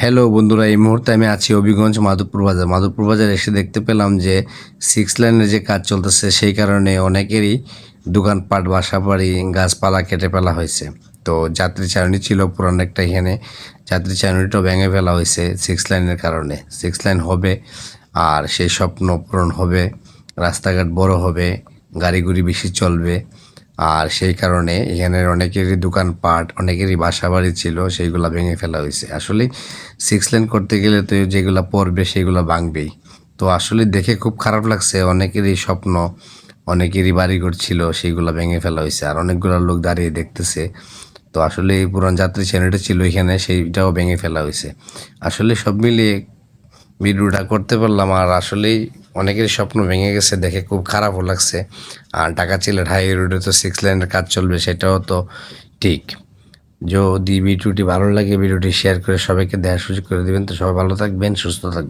Hello বন্ধুরা, এই মুহূর্তে আমি আছি হবিগঞ্জ মাধবপুর বাজার। মাধবপুর বাজার এসে দেখতে পেলাম যে 6 লাইনের যে কাজ চলতেছে, সেই কারণে অনেকেরই দোকানপাট, বাসাবাড়ি, গাছপালা কেটে ফেলা হয়েছে। তো যাত্রী চারণী ছিল পুরান একটা, এখানে যাত্রী চারণীটাও ভেঙে ফেলা হয়েছে 6 লাইনের কারণে। 6 লাইন হবে আর সেই স্বপ্ন পূরণ হবে, রাস্তাঘাট বড় হবে, গাড়ি বেশি চলবে। আর সেই কারণে এখানের অনেকেরই দোকানপাট, অনেকেরই বাসাবাড়ি ছিল, সেইগুলা ভেঙে ফেলা হয়েছে। আসলে 6 লাইন করতে গেলে তো যেগুলা পড়বে সেগুলো ভাঙবেই। তো আসলে দেখে খুব খারাপ লাগছে, অনেকেরই স্বপ্ন, অনেকেরই বাড়িঘর ছিল, সেইগুলো ভেঙে ফেলা হয়েছে। আর অনেকগুলো লোক দাঁড়িয়ে দেখতেছে। তো আসলে এই পুরান যাত্রী শ্রেণীটা ছিল এখানে, সেইটাও ভেঙে ফেলা হয়েছে। আসলে সব মিলিয়ে ভিডিওটা করতে পারলাম। আর আসলেই অনেকের স্বপ্ন ভেঙে গেছে, দেখে খুব খারাপও লাগছে। আর ঢাকা সিলেট হাই রোডে তো 6 লাইনের কাজ চলবে, সেটাও তো ঠিক। যদি ভিডিওটি ভালো লাগে, ভিডিওটি শেয়ার করে সবাইকে দেখার সুযোগ করে দিবেন। তো সবাই ভালো থাকবেন, সুস্থ থাকবেন।